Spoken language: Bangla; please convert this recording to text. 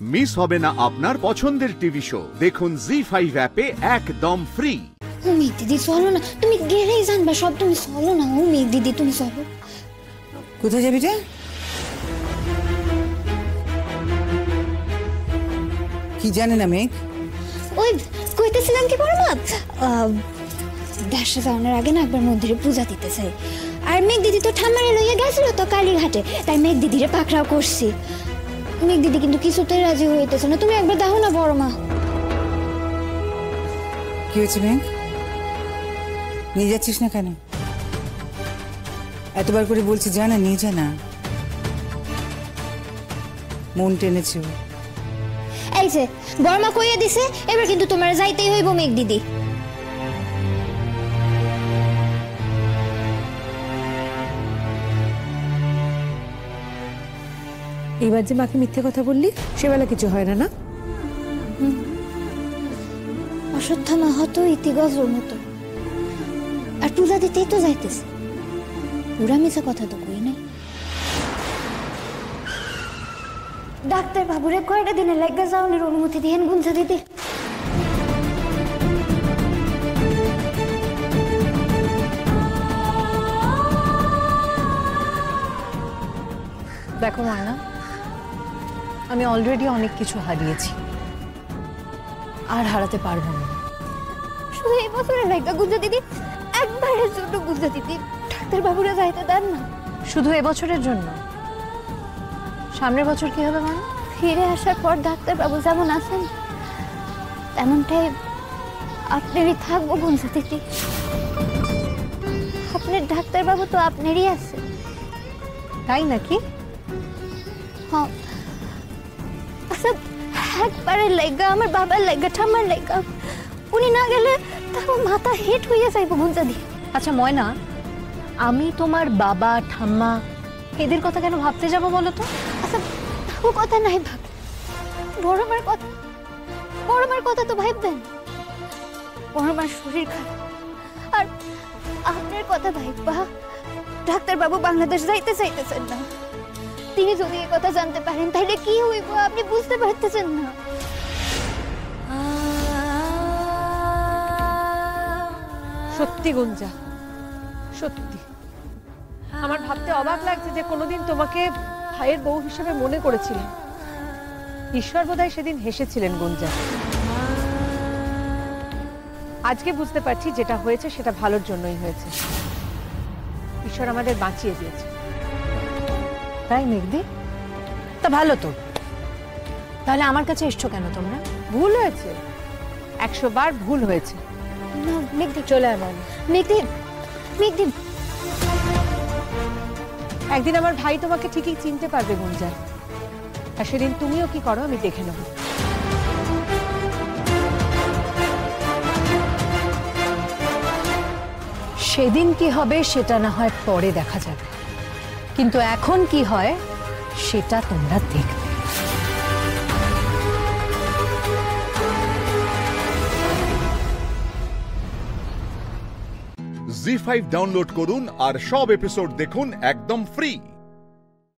মিস হবে না আপনার পছন্দের টিভি শো। দেখুন জি5 অ্যাপে একদম ফ্রি। মেঘ দিদি চলো না, তুমি গেলেই জানবা সব। তুমি চলো না মেঘ দিদি, তুমি চলো। কোথায় যাবি রে? কি জানে না মেঘ? ওই কইতেছিলাম কি বড় মা, দেশে যাওয়ার আগে না একবার মন্দিরে পূজা দিতে চাই। আর মেঘ দিদি তো ঠাম্মারে লইয়া গেছিল তো কালীঘাটে, তাই মেঘ দিদিরে পাকড়াও করছি। মেঘ দিদি কিন্তু কিছুতেই রাজি হইতেছে না। তুমি একবার দেখো না বড় মা। কি হয়েছে মেঘ? নিয়ে যাচ্ছিস না কেন? এতবার করে বলছি জানা নিয়ে যা না। মন টেনেছে। এই যে বড় মা কইয়া দিছে, এবার কিন্তু তোমার যাইতেই হইব মেঘ দিদি। এইবার যে মাকে মিথ্যে কথা বললি, সেবেলা কিছু হয় না না? অশ্বত্থামা হতো ইতিগজর মতো, আর পূজা দিতেই তো যাইতেছে। পুরা মিছা কথা তো কই নাই। ডাক্তার বাবুরে কয়টা দিনে লাগা যাওয়ার অনুমতি দিয়েন গুঞ্জা দিদি। দেখো ময়না, আমি অলরেডি অনেক কিছু হারিয়েছি, আর হারাতে পারবো না। শুধু এই বছরের লাগা গুঞ্জা দিদি, একবারের জন্য গুঞ্জা দিদি, ডাক্তার বাবুরে যাইতে দেন না। শুধু এবছরের জন্য? সামনের বছর কি হবে মানে? ফিরে আসার পর ডাক্তার বাবু যেমন আছেন তেমনটাই আপনারই থাকবো গুঞ্জা দিদি। আপনার ডাক্তার বাবু তো আপনারই আছে। তাই নাকি? হ্যাঁ। আচ্ছা, একবারের লাগা, আমার বাবার লাগা, ঠাম্মার লাগা, উনি না গেলে তার মাথা হেট হইয়া যাইবো গুঞ্জা দি। আচ্ছা ময়না, আমি তোমার বাবা ঠাম্মা এদের কথা কেন ভাবতে যাবো বলো তো? আচ্ছা, ও কথা নাই ভাব, বড়মার কথা, বড়মার কথা তো ভাববেন। বড়মার শরীর খারাপ, আর আপনার কথা ভাইবা ডাক্তার বাবু বাংলাদেশ যাইতে চাইতেছেন না। তিনি যদি এই কথা জানতে পারেন তাহলে কি হইব আপনি বুঝতে পারতেছেন না। সত্যি গুঞ্জা, সত্যি আমার ভাবতে অবাক লাগছে যে কোনোদিন তোমাকে ভাইয়ের বউ হিসেবে মনে করেছিলেন। ঈশ্বর বোধহয় সেদিন হেসেছিলেন গুঞ্জা। আজকে বুঝতে পারছি যেটা হয়েছে সেটা ভালোর জন্যই হয়েছে। ঈশ্বর আমাদের বাঁচিয়ে দিয়েছে। তাই মেঘদি? তা ভালো তো। তাহলে আমার কাছে এসছো কেন তোমরা? ভুল হয়েছে, 100 বার ভুল হয়েছে। না মেঘদি, চলে আয় মা। মেঘদি, মেঘদি, একদিন আমার ভাই তোমাকে ঠিকই চিনতে পারবে গুঞ্জা, আর সেদিন তুমিও কি করো আমি দেখে নেব। সেদিন কি হবে সেটা না হয় পরে দেখা যাবে, কিন্তু এখন কি হয় সেটা তোমরা দেখবে। জি5 ডাউনলোড করুন আর সব এপিসোড দেখুন একদম ফ্রি।